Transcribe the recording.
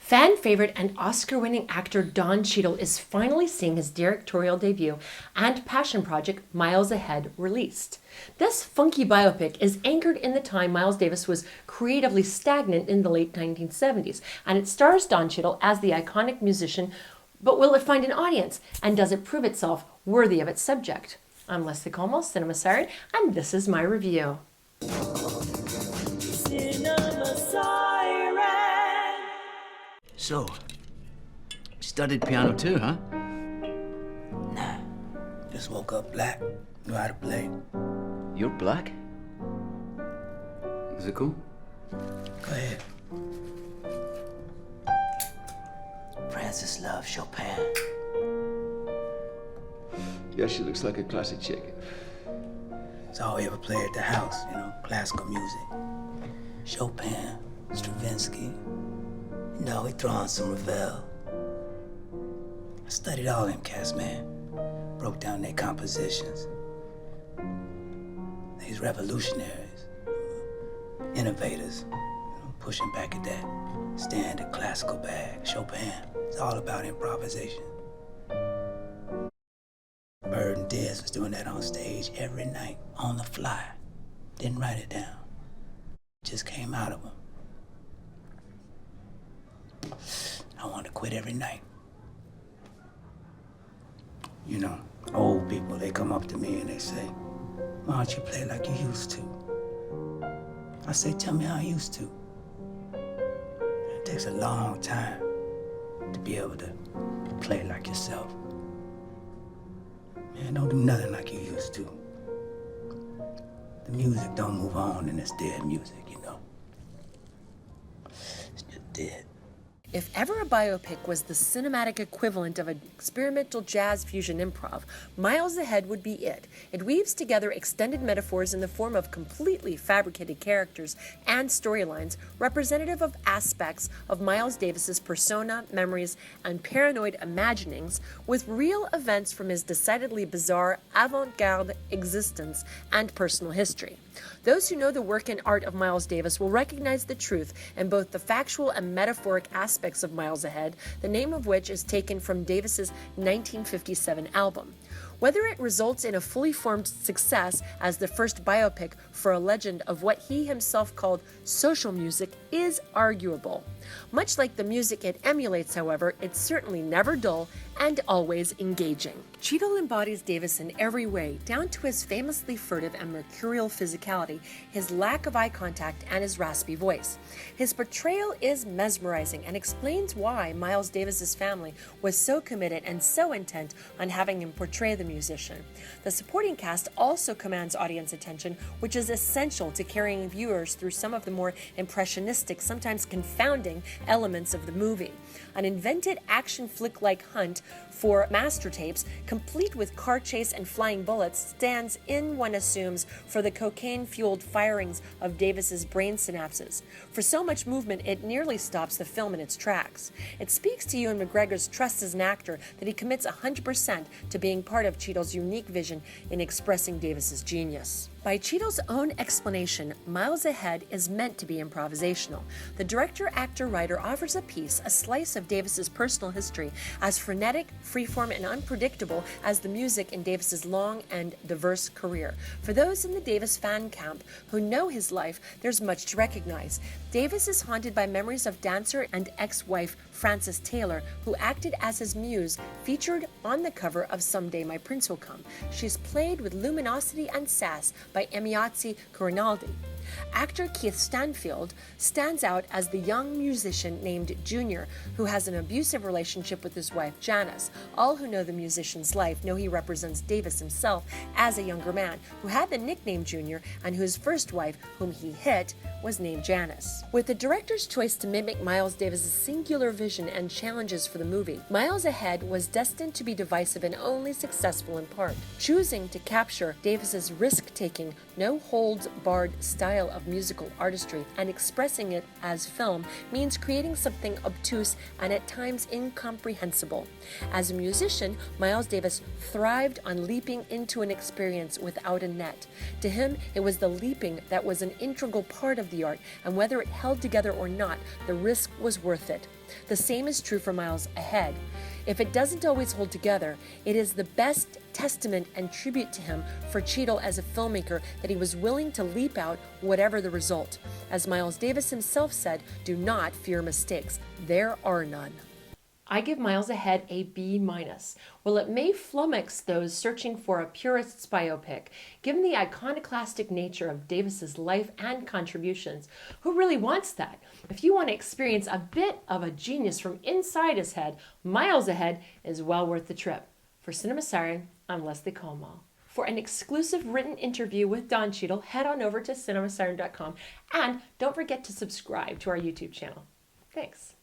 Fan favorite and Oscar-winning actor Don Cheadle is finally seeing his directorial debut and passion project Miles Ahead released. This funky biopic is anchored in the time Miles Davis was creatively stagnant in the late 1970s, and it stars Don Cheadle as the iconic musician. But will it find an audience, and does it prove itself worthy of its subject? I'm Leslie Como, Cinema Siren, and this is my review. Cinema Siren. So, studied piano too, huh? Nah, just woke up black, knew how to play. You're black? Is it cool? Go ahead. Francis loves Chopin. Yeah, she looks like a classic chick. It's all we ever play at the house, classical music. Chopin, Stravinsky. We throw on some Ravel. I studied all them cats, man. Broke down their compositions. These revolutionaries, innovators, pushing back at that standard classical bag. Chopin, it's all about improvisation. Bird and Diz was doing that on stage every night, on the fly. Didn't write it down. Just came out of them. I wanted to quit every night. Old people, they come up to me and they say, "Why don't you play like you used to?" I say, "Tell me how I used to." It takes a long time to be able to play like yourself. Man, don't do nothing like you used to. The music don't move on, and it's dead music, It's just dead. If ever a biopic was the cinematic equivalent of an experimental jazz fusion improv, Miles Ahead would be it. It weaves together extended metaphors in the form of completely fabricated characters and storylines representative of aspects of Miles Davis's persona, memories, and paranoid imaginings with real events from his decidedly bizarre avant-garde existence and personal history. Those who know the work and art of Miles Davis will recognize the truth in both the factual and metaphoric aspects of Miles Ahead, the name of which is taken from Davis's 1957 album. Whether it results in a fully formed success as the first biopic for a legend of what he himself called social music is arguable. Much like the music it emulates, however, it's certainly never dull and always engaging. Cheadle embodies Davis in every way, down to his famously furtive and mercurial physicality, his lack of eye contact, and his raspy voice. His portrayal is mesmerizing and explains why Miles Davis's family was so committed and so intent on having him portray the musician. The supporting cast also commands audience attention, which is essential to carrying viewers through some of the more impressionistic, sometimes confounding elements of the movie. An invented action flick-like hunt for master tapes, complete with car chase and flying bullets, stands in, one assumes, for the cocaine-fueled firings of Davis's brain synapses. For so much movement, it nearly stops the film in its tracks. It speaks to Ewan McGregor's trust as an actor that he commits 100% to being part of Cheadle's unique vision in expressing Davis's genius. By Cheadle's own explanation, Miles Ahead is meant to be improvisational. The director, actor, writer offers a piece, a slice of Davis's personal history, as frenetic, freeform, and unpredictable as the music in Davis's long and diverse career. For those in the Davis fan camp who know his life, there's much to recognize. Davis is haunted by memories of dancer and ex-wife Frances Taylor, who acted as his muse, featured on the cover of Someday My Prince Will Come. She's played with luminosity and sass by Emiazzi Corinaldi. Actor Keith Stanfield stands out as the young musician named Junior, who has an abusive relationship with his wife Janice. All who know the musician's life know he represents Davis himself as a younger man who had the nickname Junior and whose first wife, whom he hit, was named Janice. With the director's choice to mimic Miles Davis's singular vision and challenges for the movie, Miles Ahead was destined to be divisive and only successful in part. Choosing to capture Davis's risk-taking, no-holds-barred style style of musical artistry, and expressing it as film means creating something obtuse and at times incomprehensible. As a musician, Miles Davis thrived on leaping into an experience without a net. To him, it was the leaping that was an integral part of the art, and whether it held together or not, the risk was worth it. The same is true for Miles Ahead. If it doesn't always hold together, it is the best testament and tribute to him for Cheadle as a filmmaker that he was willing to leap out whatever the result. As Miles Davis himself said, "Do not fear mistakes. There are none." I give Miles Ahead a B-. While it may flummox those searching for a purist's biopic, given the iconoclastic nature of Davis's life and contributions, who really wants that? If you want to experience a bit of a genius from inside his head, Miles Ahead is well worth the trip. For Cinema Siren, I'm Leslie Colmall. For an exclusive written interview with Don Cheadle, head on over to cinemasiren.com and don't forget to subscribe to our YouTube channel. Thanks.